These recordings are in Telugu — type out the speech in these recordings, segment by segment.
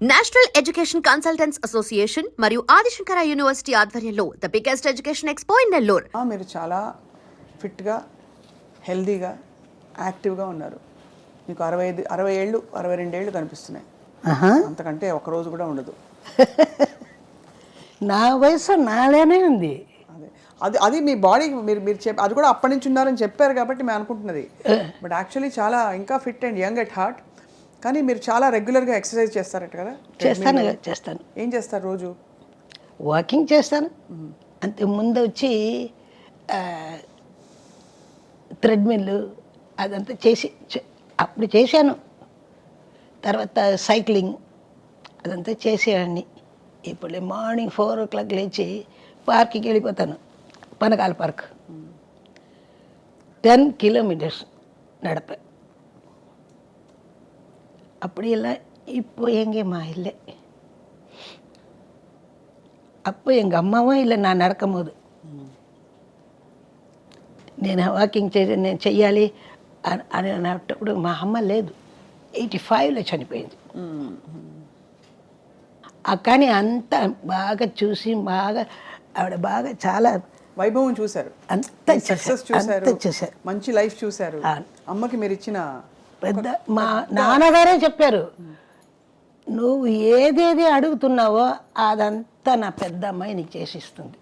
నేషనల్ ఎడ్యుకేషన్ కన్సల్టెంట్స్ అసోసియేషన్ మరియు ఆదిశంకర యూనివర్సిటీ ఆధ్వర్యంలో the biggest education expo in Nellore. మీరు చాలా ఫిట్గా హెల్దీగా యాక్టివ్గా ఉన్నారు. మీకు 60 ఏళ్ళు 62 ఏళ్ళు కనిపిస్తున్నాయి. అంతకంటే ఒక రోజు కూడా ఉండదు. నా వయసు నాలోనే ఉంది. అది అది మీ బాడీకి మీరు మీరు అది కూడా అప్పటి నుంచి ఉన్నారని చెప్పారు కాబట్టి మేము అనుకుంటున్నది. బట్ యాక్చువల్లీ చాలా ఇంకా fit and young at heart. కానీ మీరు చాలా రెగ్యులర్గా ఎక్సర్సైజ్ చేస్తారట కదా? చేస్తాను. ఏం చేస్తారు రోజు? వాకింగ్ చేస్తాను. అంతే ముందు వచ్చి థ్రెడ్మిల్ అదంతా అప్పుడు చేశాను. తర్వాత సైక్లింగ్ అదంతా చేసేవాడిని. ఇప్పుడు మార్నింగ్ 4 o'clock లేచి పార్క్కి వెళ్ళిపోతాను. పనకాల పార్క్ 10 kilometers நடப்ப. அப்படியெல்லாம் இப்போ எங்கேம்மா இல்லை. அப்போ எங்கள் அம்மாவும் இல்லை நான் நடக்கும்போது. నేను వాకింగ్ నేను చెయ్యాలి అని అన్నప్పుడు మా అమ్మ లేదు, 85లో చనిపోయింది. కానీ అంత బాగా చూసి ఆవిడ బాగా చాలా వైభవం చూశారు, అంత సక్సెస్ చూశారు, మంచి లైఫ్ చూశారు. అమ్మకి మీరు ఇచ్చిన పెద్ద మా నాన్నగారే చెప్పారు, నువ్వు ఏదేది అడుగుతున్నావో అదంతా నా పెద్ద అమ్మాయి నీకు చేసిస్తుంది,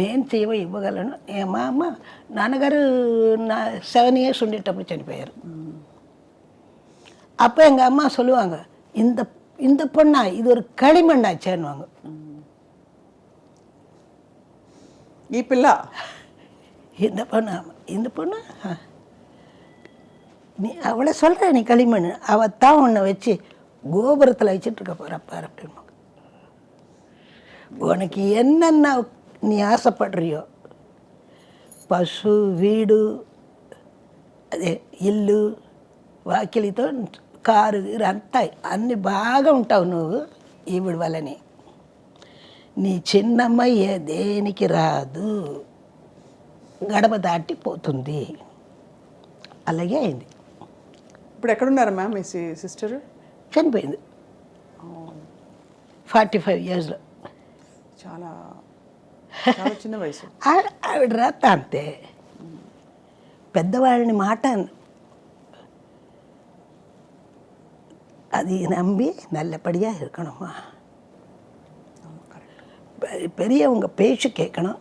నేను ఇవ్వగలను. మా అమ్మ నాన్నగారు 7 years ఉండేటప్పుడు చనిపోయారు. அப்போ எங்கள் அம்மா சொல்லுவாங்க, இந்த பொண்ணா இது ஒரு களிமண்ணாச்சேன்னுவாங்க. ఈ పిల్ల இந்த பொண்ணு நீ அவளை சொல்கிற, நீ களிமண், அவத்தான் உன்னை வச்சு கோபுரத்தில் வச்சுட்ருக்க போகிறப்பார் அப்படின்னு. உனக்கு என்னென்ன நீ ఆశపడ్రియో, పశు వీడు అదే ఇల్లు వాకిలితో కారు అంతా అన్ని బాగా ఉంటావు నువ్వు ఈవిడ వల్లని. నీ చిన్నమ్మ దేనికి రాదు, గడప దాటిపోతుంది. అలాగే అయింది. ఇప్పుడు ఎక్కడున్నారు మ్యామ్ మీ సిస్టర్? చనిపోయింది 45 yearsలో. చాలా చిన్న వయసు. ఆవిడ రాత అంతే, పెద్దవాళ్ళని మాట அது நம்பி நல்லபடியாக இருக்கணுமா. பெரியவங்க பேச்சு கேட்கணும்,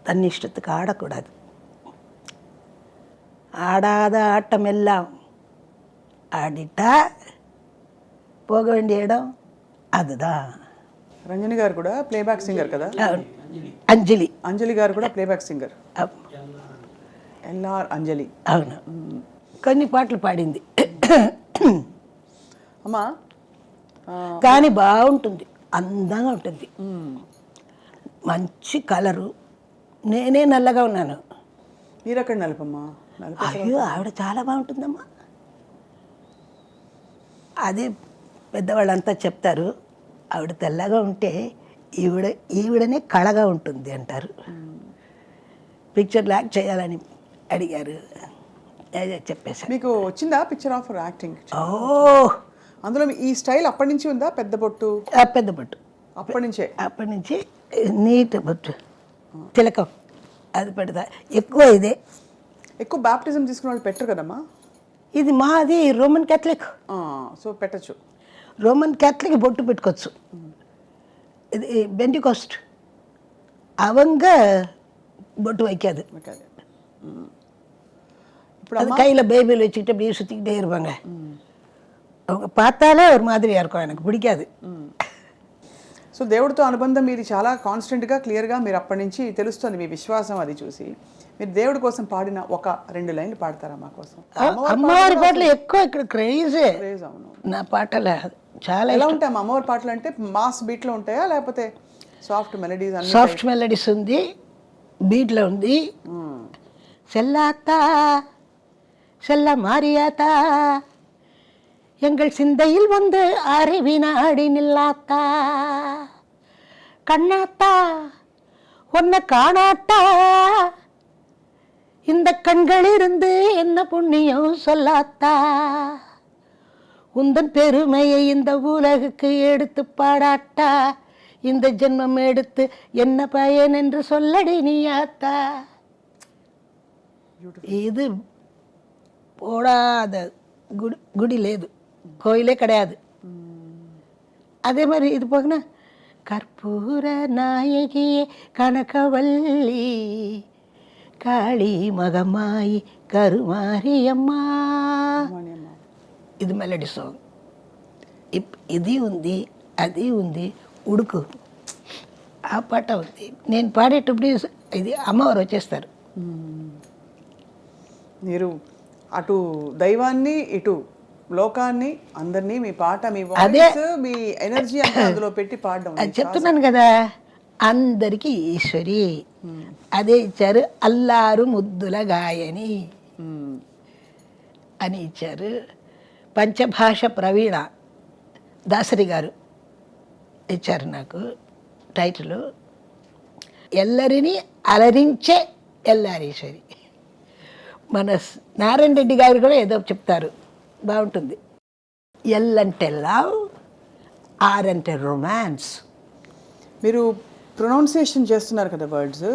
தன் இஷ்டத்துக்கு ஆடக்கூடாது. ஆடாத ஆட்டம் எல்லாம் ఆడిటా పోగ వేండియ ఇడం அதுதான். రంజని గారు కూడా ప్లేబ్యాక్ సింగర్ కదా? అంజలి గారు కూడా ప్లేబ్యాక్ సింగర్. ఎల్ఆర్ అంజలి. అవును, కొన్ని పాటలు పాడింది. అమ్మా కానీ బాగుంటుంది, అందంగా ఉంటుంది, మంచి కలరు. నేనే నల్లగా ఉన్నాను. మీరు అక్కడ నలుపమ్మా? అయ్యో ఆవిడ చాలా బాగుంటుందమ్మా. అదే పెద్దవాళ్ళంతా చెప్తారు, ఆవిడ తెల్లగా ఉంటే ఈవిడనే కళగా ఉంటుంది అంటారు. పిక్చర్ యాక్ట్ చేయాలని అడిగారు, చెప్పేసి. మీకు వచ్చిందా పిక్చర్ ఆఫ్ యాక్టింగ్? ఓ, అందులో ఈ స్టైల్ అప్పటి నుంచి ఉందా? పెద్ద బొట్టు అప్పటి నుంచి నీట్ బొట్టు, తిలకం అది పెడతా. ఎక్కువ బాప్టిజం తీసుకున్న వాళ్ళు పెట్టరు కదమ్మా? ఇది మాది రోమన్ క్యాథలిక్, సో పెట్టచ్చు. రోమన్ క్యాథలిక్ బొట్టు పెట్టుకోవచ్చు. ఇది பெண்டிகாஸ்ட் அவங்க பொட்டு வைக்காது. அது கையில் பைபிள் வச்சுக்கிட்டு அப்படியே சுற்றிக்கிட்டே இருப்பாங்க. அவங்க பார்த்தாலே ஒரு மாதிரியாக இருக்கும், எனக்கு பிடிக்காது. సో దేవుడితో అనుబంధం మీది చాలా కాన్స్టెంట్గా క్లియర్గా మీరు అప్పటి నుంచి తెలుస్తుంది, మీ విశ్వాసం అది చూసి. మీరు దేవుడి కోసం పాడిన 1-2 లైన్లు పాడతారా మా కోసం? అమ్మవారి పాటలు ఎక్కువ ఇక్కడ క్రేజ్. అవును, నా పాటలు చాలా ఎలా ఉంటాయి అమ్మవారి పాటలు? అంటే మాస్ బీట్లో ఉంటాయా లేకపోతే సాఫ్ట్ మెలడీస్? సాఫ్ట్ మెలడీస్ ఉంది, బీట్లో ఉంది. செல்லாத்தா செல்ல மாரியாத்தா எங்கள் சிந்தையில் வந்து அறிவினாடி நில்லாத்தா, கண்ணாத்தா உன்னை காணாத்தா, இந்த கண்களிலிருந்து என்ன புண்ணியம் சொல்லாத்தா, உந்தன் பெருமையை இந்த உலகுக்கு எடுத்து பாடாட்டா, இந்த ஜென்மம் எடுத்து என்ன பயன் என்று சொல்லடி நீ ஆத்தா. ఇది పోడాద గుడి లేదు, కోయిలే கிடையாது. அதே மாதிரி இது போகனா கற்பூர நாயகியே கனகவல்லி కాళీ మగమాయి కరుమారియమ్మ. ఇది మెలడీ సాంగ్. ఇది ఉంది, అది ఉంది, ఉడుకు ఆ పాట ఉంది. నేను పాడేటప్పుడు ఇది అమ్మవారు వచ్చేస్తారు. మీరు అటు దైవాన్ని ఇటు లోకాన్ని అందరినీ మీ పాట, మీ వాయిస్, మీ ఎనర్జీ అంతా అందులో పెట్టి పాడడం. అది చెప్తున్నాను కదా, అందరికీ ఈశ్వరి అదే ఇచ్చారు. అల్లారు ముద్దుల గాయని అని ఇచ్చారు. పంచభాష ప్రవీణ దాసరి గారు ఇచ్చారు నాకు టైటిల్. ఎల్లరిని అలరించే ఎల్లారీశ్వరి. మన నారాయణ రెడ్డి గారు కూడా ఏదో చెప్తారు, బాగుంటుంది. ఎల్ అంటే లవ్, ఆర్ అంటే రొమాన్స్. మీరు ప్రొనౌన్సియేషన్ చేస్తున్నారు కదా వర్డ్స్,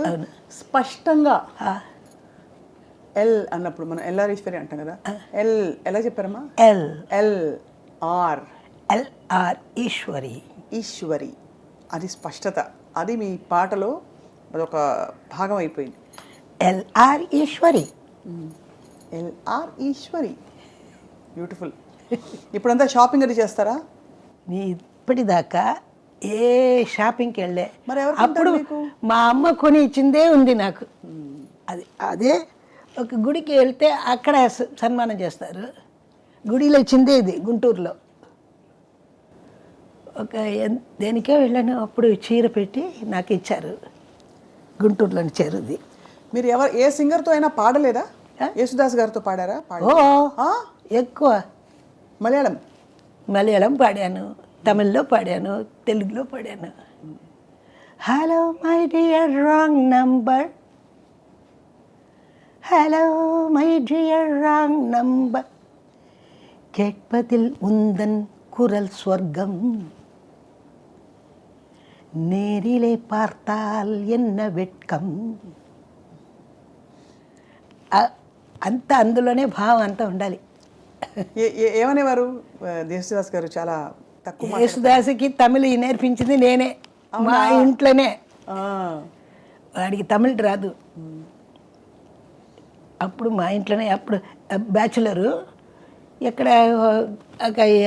స్పష్టంగా ఎల్ అన్నప్పుడు మనం ఎల్లారీశ్వరి అంటాం కదా, ఎల్ ఎలా చెప్పారమ్మా? L L R LR Eswari. Eswari, అది స్పష్టత. అది మీ పాటలో అదొక భాగం అయిపోయింది. LR Eswari. LR Eswari, beautiful. ఇప్పుడంతా షాపింగ్ అది చేస్తారా? నీ ఇప్పటిదాకా ఏ షాపింగ్కి వెళ్ళే, మరి ఎవరు అప్పుడు మా అమ్మ కొని ఇచ్చిందే ఉంది నాకు. అదే ఒక గుడికి వెళ్తే అక్కడ సన్మానం చేస్తారు. గుడిలో ఇచ్చిందే ఇది గుంటూరులో. ఒక దేనికే వెళ్ళాను, అప్పుడు చీర పెట్టి నాకు ఇచ్చారు, గుంటూరులోని చీరది. మీరు ఏ సింగర్తో అయినా పాడలేదా? యేసుదాస్ గారితో పాడారా? ఎక్కువ మలయాళం పాడాను, తమిళ్లో పాడాను, తెలుగులో పాడాను. Hello my dear wrong number, hello my dear wrong number, கேட்பதில் உந்தன் குரல் ஸ்வர்க்கம், நேரிலே பார்த்தால் என்ன வெட்கம். అంత అందులోనే భావం అంతా ఉండాలి. ఏమనేవారు యేసుదాస్ గారు? చాలా తక్కువ. యేసుదాస్కి తమిళ నేర్పించింది నేనే, మా ఇంట్లోనే. వాడికి తమిళ రాదు. అప్పుడు మా ఇంట్లోనే, అప్పుడు బ్యాచులరు, ఎక్కడ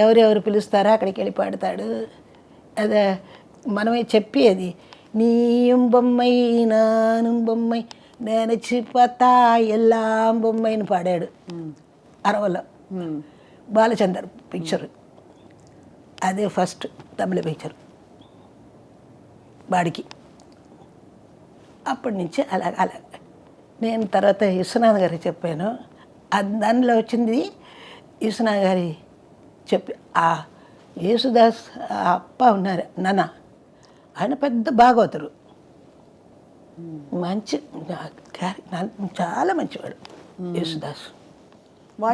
ఎవరెవరు పిలుస్తారో అక్కడికి వెళ్ళి పాడతాడు. అదే మనమే చెప్పేది, నీయం బొమ్మై నాను బొమ్మై నేనచ్చి పతా ఎల్లాం బొమ్మైని పాడాడు అరవలో. బాలచందర్ పిక్చర్, అదే ఫస్ట్ తమిళ పిక్చర్ వాడికి. అప్పటి నుంచి అలా నేను తర్వాత విశ్వనాథ్ గారికి చెప్పాను. దానిలో వచ్చింది విశ్వనాథ్ గారి చెప్పి, ఆ యేసుదాస్ అప్ప ఉన్నారు నాన్న, ఆయన పెద్ద భాగవతుడు, మంచి చాలా మంచివాడు యేసుదాస్.